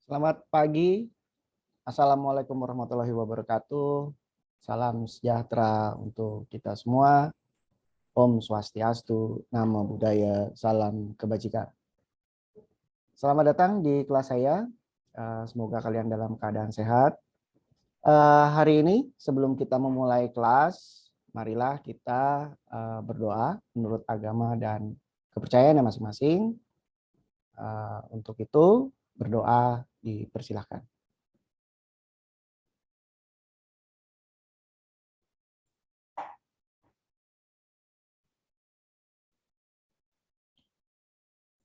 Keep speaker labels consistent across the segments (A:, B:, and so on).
A: Selamat pagi, Assalamualaikum warahmatullahi wabarakatuh. Salam sejahtera untuk kita semua. Om Swastiastu, Namo Buddhaya, Salam Kebajikan. Selamat datang di kelas saya. Semoga kalian dalam keadaan sehat. Hari ini sebelum kita memulai kelas, marilah kita berdoa menurut agama dan kepercayaan masing-masing. Untuk itu berdoa dipersilahkan.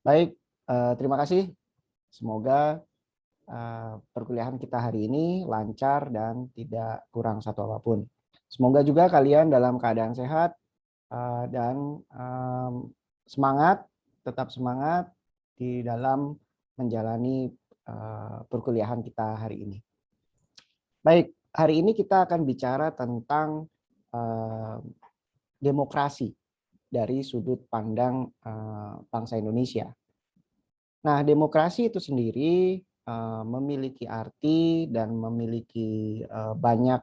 A: Baik, terima kasih. Semoga perkuliahan kita hari ini lancar dan tidak kurang satu apapun. Semoga juga kalian dalam keadaan sehat dan semangat, tetap semangat di dalam menjalani perkuliahan kita hari ini. Baik, hari ini kita akan bicara tentang demokrasi dari sudut pandang bangsa Indonesia. Nah, demokrasi itu sendiri memiliki arti dan memiliki banyak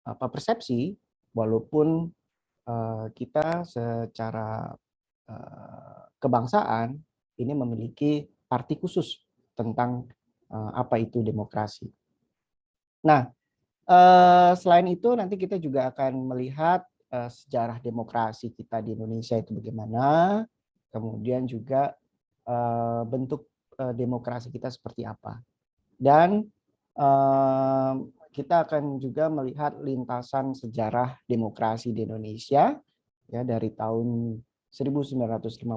A: persepsi, walaupun kita secara kebangsaan ini memiliki arti khusus tentang apa itu demokrasi. Nah, selain itu nanti kita juga akan melihat sejarah demokrasi kita di Indonesia itu bagaimana, kemudian juga bentuk demokrasi kita seperti apa. Dan kita akan juga melihat lintasan sejarah demokrasi di Indonesia ya dari tahun 1955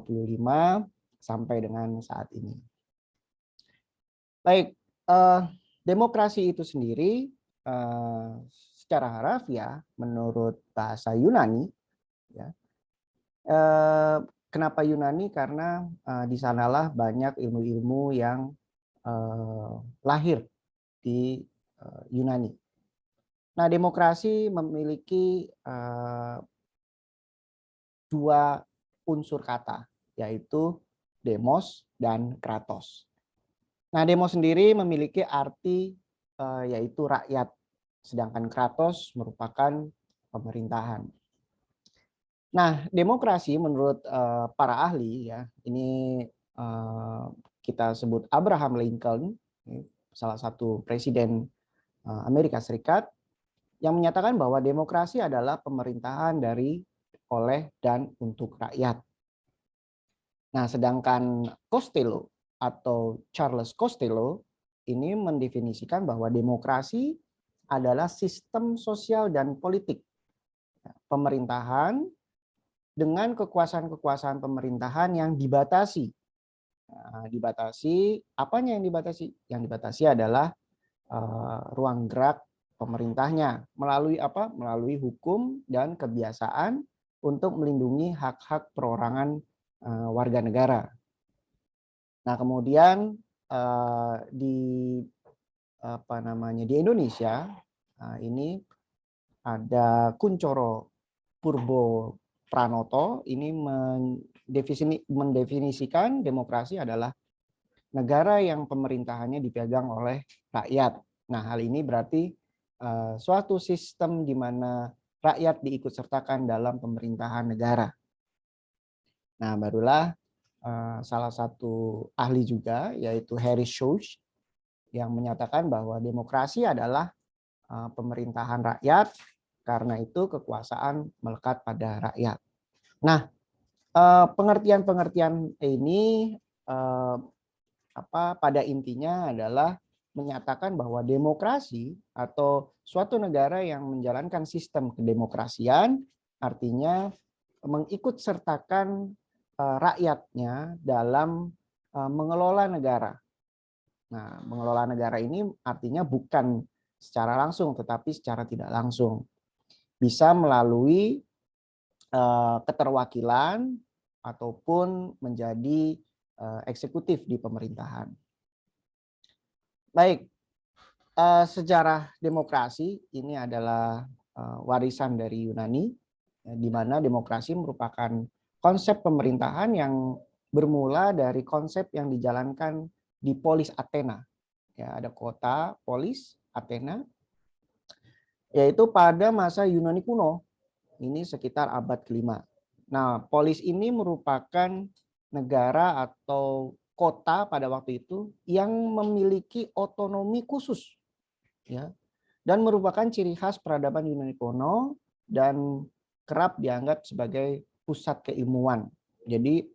A: sampai dengan saat ini. Baik, demokrasi itu sendiri secara harafiah menurut bahasa Yunani ya. Kenapa Yunani? Karena di sanalah banyak ilmu-ilmu yang lahir di Yunani. Nah, demokrasi memiliki dua unsur kata, yaitu demos dan kratos. Nah, demos sendiri memiliki arti yaitu rakyat, sedangkan kratos merupakan pemerintahan. Nah, demokrasi menurut para ahli ya, ini kita sebut Abraham Lincoln, salah satu presiden Amerika Serikat, yang menyatakan bahwa demokrasi adalah pemerintahan dari, oleh, dan untuk rakyat. Nah, sedangkan Costello atau Charles Costello ini mendefinisikan bahwa demokrasi adalah sistem sosial dan politik pemerintahan dengan kekuasaan-kekuasaan pemerintahan yang dibatasi. Nah, dibatasi, apanya yang dibatasi? Yang dibatasi adalah ruang gerak pemerintahnya melalui apa? Melalui hukum dan kebiasaan untuk melindungi hak-hak perorangan warga negara. Nah, kemudian di di Indonesia ini ada Kuncoro Purbo Pranoto ini mendefinisikan demokrasi adalah negara yang pemerintahannya dipegang oleh rakyat. Nah, hal ini berarti suatu sistem di mana rakyat diikutsertakan dalam pemerintahan negara. Nah, barulah salah satu ahli juga, yaitu Harry Schultz, yang menyatakan bahwa demokrasi adalah pemerintahan rakyat, karena itu kekuasaan melekat pada rakyat. Nah, pengertian-pengertian ini pada intinya adalah menyatakan bahwa demokrasi atau suatu negara yang menjalankan sistem kedemokrasian artinya mengikut sertakan rakyatnya dalam mengelola negara. Nah, mengelola negara ini artinya bukan secara langsung tetapi secara tidak langsung. Bisa melalui keterwakilan ataupun menjadi eksekutif di pemerintahan. Baik, sejarah demokrasi ini adalah warisan dari Yunani, di mana demokrasi merupakan konsep pemerintahan yang bermula dari konsep yang dijalankan di Polis Athena. Ya, ada kota Polis Athena, yaitu pada masa Yunani kuno. Ini sekitar abad ke-5. Nah, Polis ini merupakan negara atau kota pada waktu itu yang memiliki otonomi khusus, ya, dan merupakan ciri khas peradaban Yunani kuno dan kerap dianggap sebagai pusat keilmuan. Jadi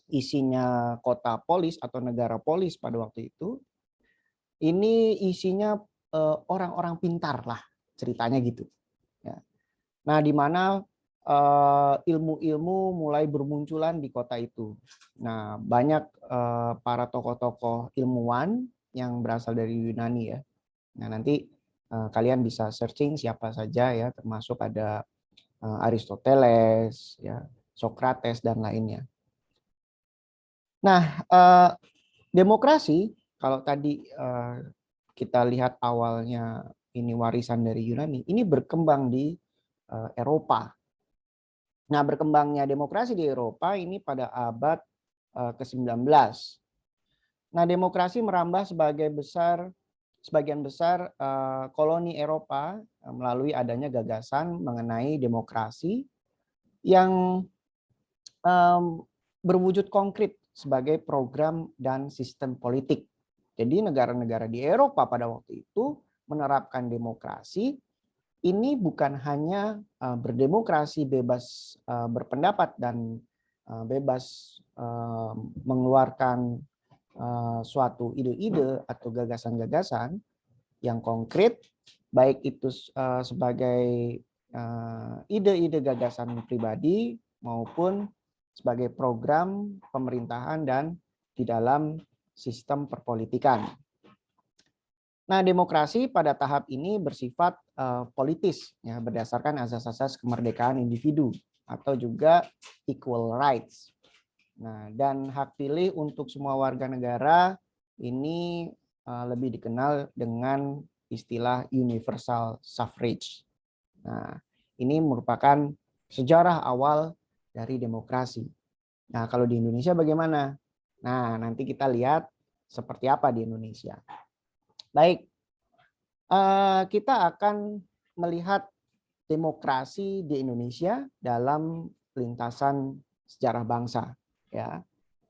A: isinya kota Polis atau negara Polis pada waktu itu, ini isinya orang-orang pintar lah, ceritanya gitu. Ya. Nah, di mana ilmu-ilmu mulai bermunculan di kota itu. Nah, banyak para tokoh-tokoh ilmuwan yang berasal dari Yunani ya. Nah, nanti kalian bisa searching siapa saja ya, termasuk ada Aristoteles, ya, Socrates dan lainnya. Nah, demokrasi kalau tadi kita lihat awalnya ini warisan dari Yunani, ini berkembang di Eropa. Nah, berkembangnya demokrasi di Eropa ini pada abad ke-19. Nah, demokrasi merambah sebagian besar koloni Eropa melalui adanya gagasan mengenai demokrasi yang berwujud konkret sebagai program dan sistem politik. Jadi negara-negara di Eropa pada waktu itu menerapkan demokrasi ini bukan hanya berdemokrasi bebas berpendapat dan bebas mengeluarkan suatu ide-ide atau gagasan-gagasan yang konkret, baik itu sebagai ide-ide gagasan pribadi maupun sebagai program pemerintahan dan di dalam sistem perpolitikan. Nah, demokrasi pada tahap ini bersifat politis, ya, berdasarkan asas-asas kemerdekaan individu atau juga equal rights. Nah, dan hak pilih untuk semua warga negara ini lebih dikenal dengan istilah universal suffrage. Nah, ini merupakan sejarah awal dari demokrasi. Nah, kalau di Indonesia bagaimana? Nah, nanti kita lihat seperti apa di Indonesia. Baik, kita akan melihat demokrasi di Indonesia dalam lintasan sejarah bangsa. Ya,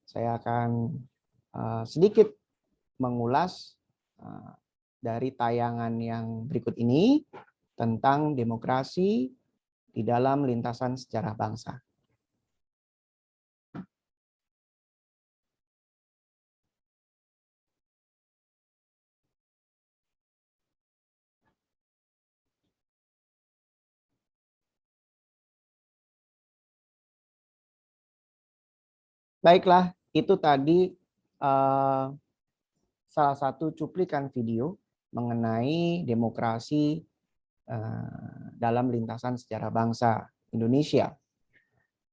A: saya akan sedikit mengulas dari tayangan yang berikut ini tentang demokrasi di dalam lintasan sejarah bangsa. Baiklah, itu tadi salah satu cuplikan video mengenai demokrasi dalam lintasan sejarah bangsa Indonesia.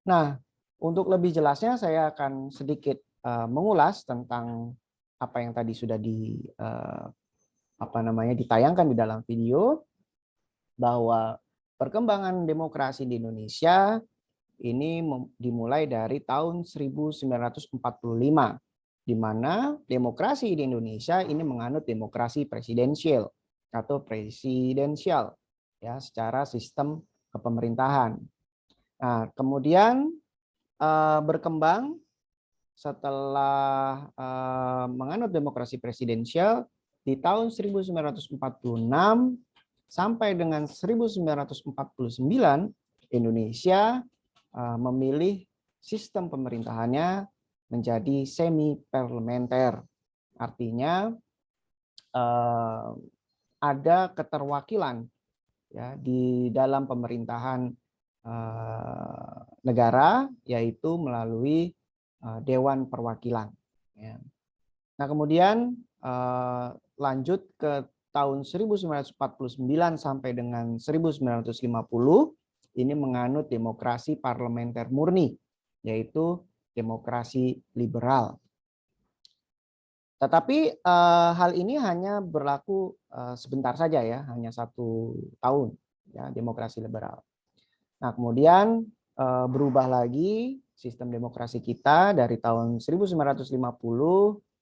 A: Nah, untuk lebih jelasnya saya akan sedikit mengulas tentang apa yang tadi sudah ditayangkan di dalam video, bahwa perkembangan demokrasi di Indonesia ini dimulai dari tahun 1945, di mana demokrasi di Indonesia ini menganut demokrasi presidensial atau presidensial, ya, secara sistem kepemerintahan. Nah, kemudian berkembang setelah menganut demokrasi presidensial di tahun 1946 sampai dengan 1949, Indonesia memilih sistem pemerintahannya menjadi semi parlementer. Artinya ada keterwakilan, ya, di dalam pemerintahan negara, yaitu melalui Dewan Perwakilan. Ya. Nah, kemudian lanjut ke tahun 1949 sampai dengan 1950, ini menganut demokrasi parlementer murni, yaitu demokrasi liberal. Tetapi hal ini hanya berlaku sebentar saja ya, hanya 1 tahun ya, demokrasi liberal. Nah, kemudian berubah lagi sistem demokrasi kita dari tahun 1950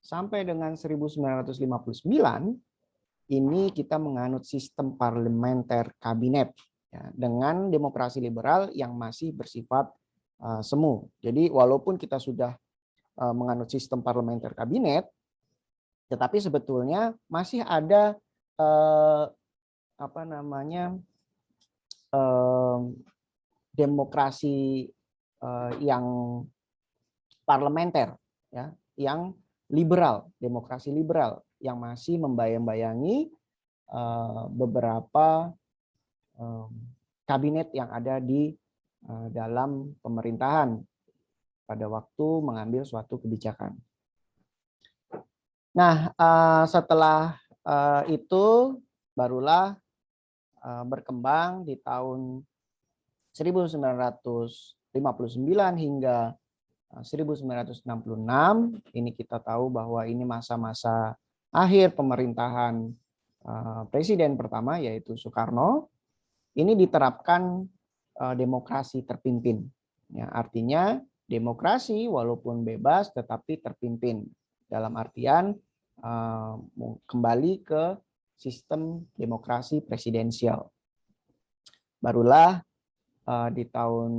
A: sampai dengan 1959 ini kita menganut sistem parlementer kabinet ya, dengan demokrasi liberal yang masih bersifat semu. Jadi walaupun kita sudah menganut sistem parlementer kabinet, tetapi sebetulnya masih ada demokrasi yang parlementer, ya, yang liberal, demokrasi liberal yang masih membayang-bayangi beberapa kabinet yang ada di dalam pemerintahan pada waktu mengambil suatu kebijakan. Nah, setelah itu barulah berkembang di tahun 1959 hingga 1966. Ini kita tahu bahwa ini masa-masa akhir pemerintahan presiden pertama yaitu Soekarno. Ini diterapkan demokrasi terpimpin. Ya, artinya demokrasi walaupun bebas tetapi terpimpin. Dalam artian kembali ke sistem demokrasi presidensial. Barulah di tahun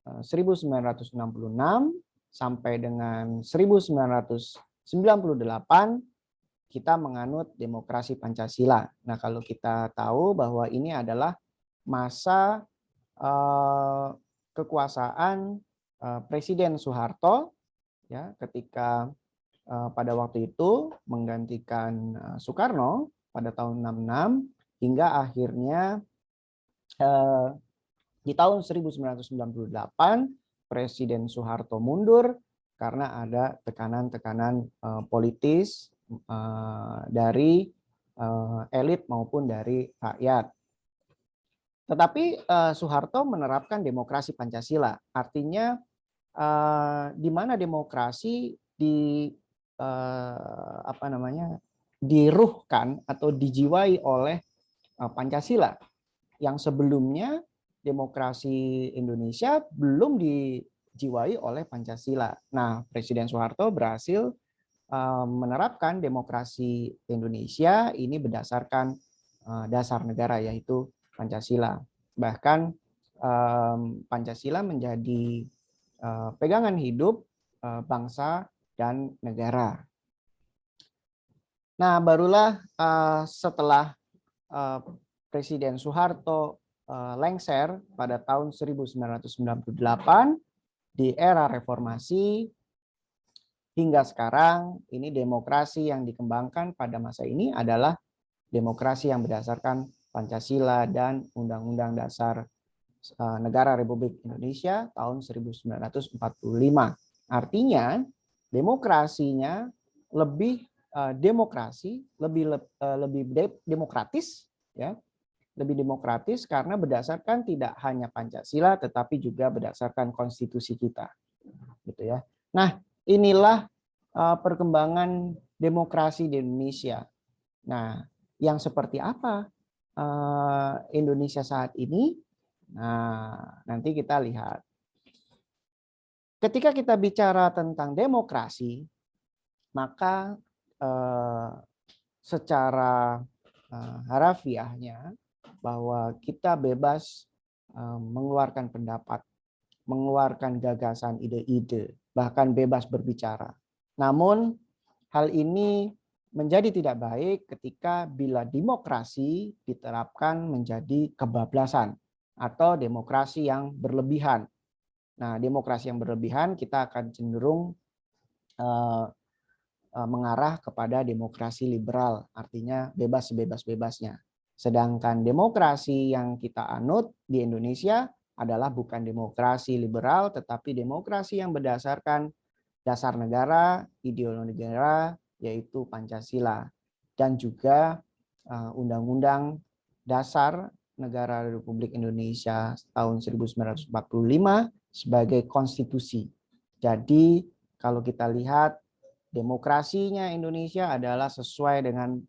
A: 1966 sampai dengan 1998 kita menganut demokrasi Pancasila. Nah, kalau kita tahu bahwa ini adalah masa kekuasaan Presiden Soeharto ya, ketika pada waktu itu menggantikan Soekarno pada tahun 66 hingga akhirnya di tahun 1998 Presiden Soeharto mundur karena ada tekanan-tekanan politis dari elit maupun dari rakyat. Tetapi Soeharto menerapkan demokrasi Pancasila, artinya di mana demokrasi diruhkan atau dijiwai oleh Pancasila, yang sebelumnya demokrasi Indonesia belum dijiwai oleh Pancasila. Nah, Presiden Soeharto berhasil menerapkan demokrasi Indonesia ini berdasarkan dasar negara yaitu Pancasila. Bahkan Pancasila menjadi pegangan hidup bangsa dan negara. Nah, barulah setelah Presiden Soeharto lengser pada tahun 1998 di era reformasi hingga sekarang ini demokrasi yang dikembangkan pada masa ini adalah demokrasi yang berdasarkan Pancasila dan Undang-Undang Dasar Negara Republik Indonesia tahun 1945. Artinya demokrasinya lebih lebih demokratis ya. Lebih demokratis karena berdasarkan tidak hanya Pancasila tetapi juga berdasarkan konstitusi kita. Gitu ya. Nah, inilah perkembangan demokrasi di Indonesia. Nah, yang seperti apa Indonesia saat ini? Nah, nanti kita lihat. Ketika kita bicara tentang demokrasi, maka secara harafiahnya bahwa kita bebas mengeluarkan pendapat, mengeluarkan gagasan, ide-ide, bahkan bebas berbicara. Namun hal ini menjadi tidak baik ketika bila demokrasi diterapkan menjadi kebablasan atau demokrasi yang berlebihan. Nah, demokrasi yang berlebihan kita akan cenderung mengarah kepada demokrasi liberal, artinya bebas sebebas-bebasnya. Sedangkan demokrasi yang kita anut di Indonesia adalah bukan demokrasi liberal, tetapi demokrasi yang berdasarkan dasar negara, ideologi negara, yaitu Pancasila. Dan juga Undang-Undang Dasar Negara Republik Indonesia tahun 1945 sebagai konstitusi. Jadi kalau kita lihat demokrasinya Indonesia adalah sesuai dengan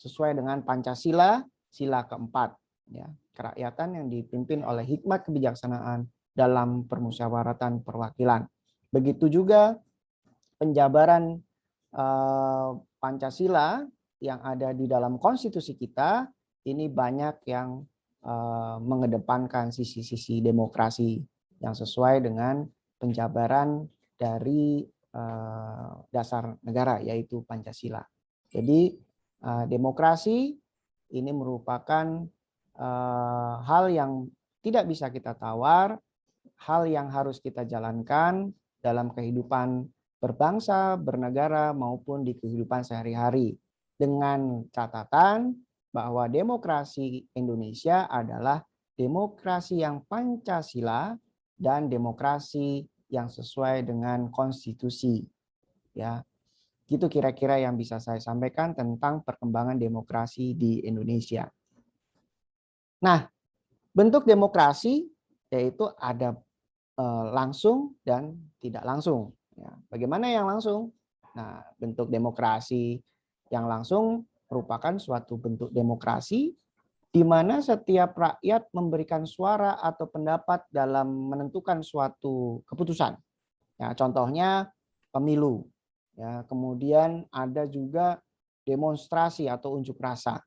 A: sesuai dengan Pancasila, sila keempat, ya, kerakyatan yang dipimpin oleh hikmat kebijaksanaan, dalam permusyawaratan perwakilan. Begitu juga penjabaran Pancasila yang ada di dalam konstitusi kita, ini banyak yang mengedepankan sisi-sisi demokrasi yang sesuai dengan penjabaran dari dasar negara, yaitu Pancasila. Jadi demokrasi ini merupakan hal yang tidak bisa kita tawar, hal yang harus kita jalankan dalam kehidupan berbangsa, bernegara, maupun di kehidupan sehari-hari. Dengan catatan bahwa demokrasi Indonesia adalah demokrasi yang Pancasila dan demokrasi yang sesuai dengan konstitusi. Ya, itu kira-kira yang bisa saya sampaikan tentang perkembangan demokrasi di Indonesia. Nah, bentuk demokrasi yaitu ada langsung dan tidak langsung. Ya, bagaimana yang langsung? Nah, bentuk demokrasi yang langsung merupakan suatu bentuk demokrasi di mana setiap rakyat memberikan suara atau pendapat dalam menentukan suatu keputusan. Ya, contohnya pemilu. Ya, kemudian ada juga demonstrasi atau unjuk rasa.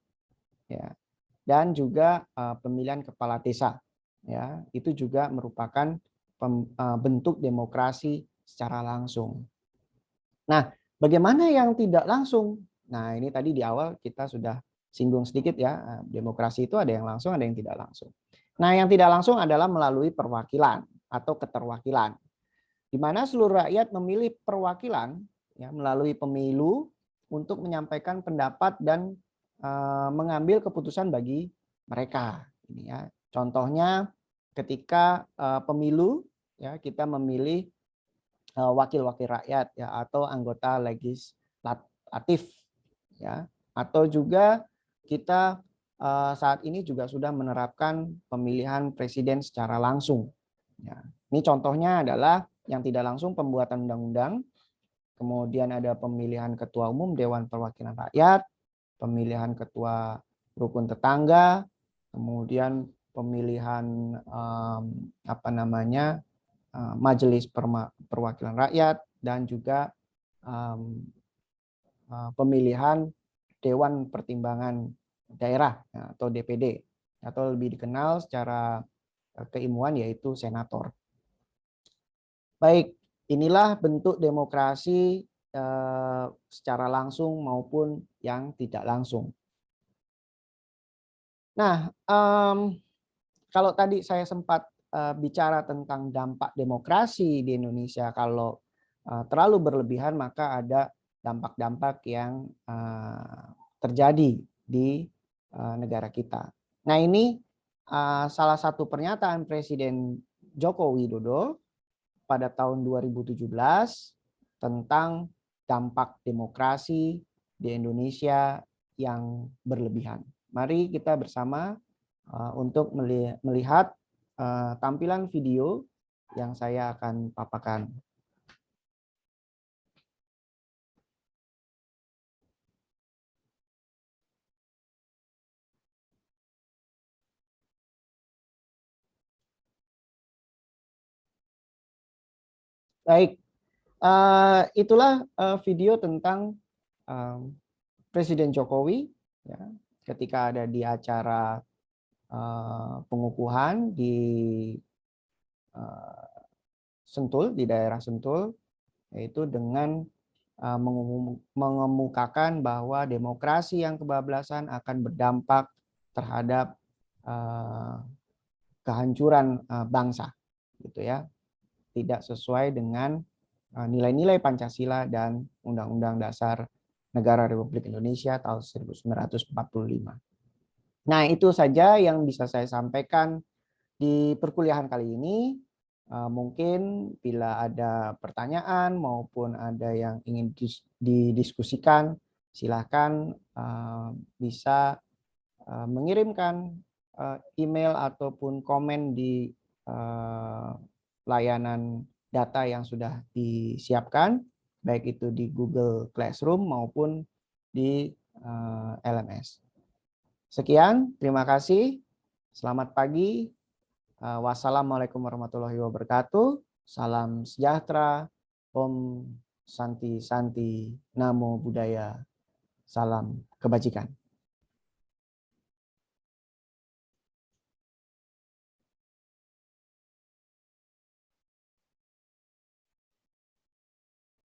A: Ya, dan juga pemilihan kepala desa. Ya, itu juga merupakan bentuk demokrasi secara langsung. Nah, bagaimana yang tidak langsung? Nah, ini tadi di awal kita sudah singgung sedikit ya, demokrasi itu ada yang langsung, ada yang tidak langsung. Nah, yang tidak langsung adalah melalui perwakilan atau keterwakilan, di mana seluruh rakyat memilih perwakilan ya, melalui pemilu untuk menyampaikan pendapat dan mengambil keputusan bagi mereka. Ini ya, contohnya ketika pemilu ya, kita memilih wakil-wakil rakyat ya, atau anggota legislatif ya, atau juga kita saat ini juga sudah menerapkan pemilihan presiden secara langsung ya. Ini contohnya adalah yang tidak langsung pembuatan undang-undang, kemudian ada pemilihan ketua umum Dewan Perwakilan Rakyat, pemilihan ketua rukun tetangga, kemudian pemilihan majelis perwakilan rakyat, dan juga pemilihan Dewan Pertimbangan Daerah atau DPD, atau lebih dikenal secara keilmuan yaitu senator. Baik, inilah bentuk demokrasi secara langsung maupun yang tidak langsung. Nah, kalau tadi saya sempat bicara tentang dampak demokrasi di Indonesia, kalau terlalu berlebihan maka ada dampak-dampak yang terjadi di negara kita. Nah, ini salah satu pernyataan Presiden Joko Widodo pada tahun 2017 tentang dampak demokrasi di Indonesia yang berlebihan. Mari kita bersama untuk melihat tampilan video yang saya akan paparkan. Baik, itulah video tentang Presiden Jokowi ya, ketika ada di acara pengukuhan di Sentul, di daerah Sentul, yaitu dengan mengemukakan bahwa demokrasi yang kebablasan akan berdampak terhadap kehancuran bangsa, gitu ya, tidak sesuai dengan nilai-nilai Pancasila dan Undang-Undang Dasar Negara Republik Indonesia tahun 1945. Nah, itu saja yang bisa saya sampaikan di perkuliahan kali ini. Mungkin bila ada pertanyaan maupun ada yang ingin didiskusikan, silakan bisa mengirimkan email ataupun komen di layanan data yang sudah disiapkan, baik itu di Google Classroom maupun di LMS. Sekian, terima kasih. Selamat pagi. Wassalamualaikum warahmatullahi wabarakatuh. Salam sejahtera. Om Santi Santi. Namo Buddhaya. Salam kebajikan.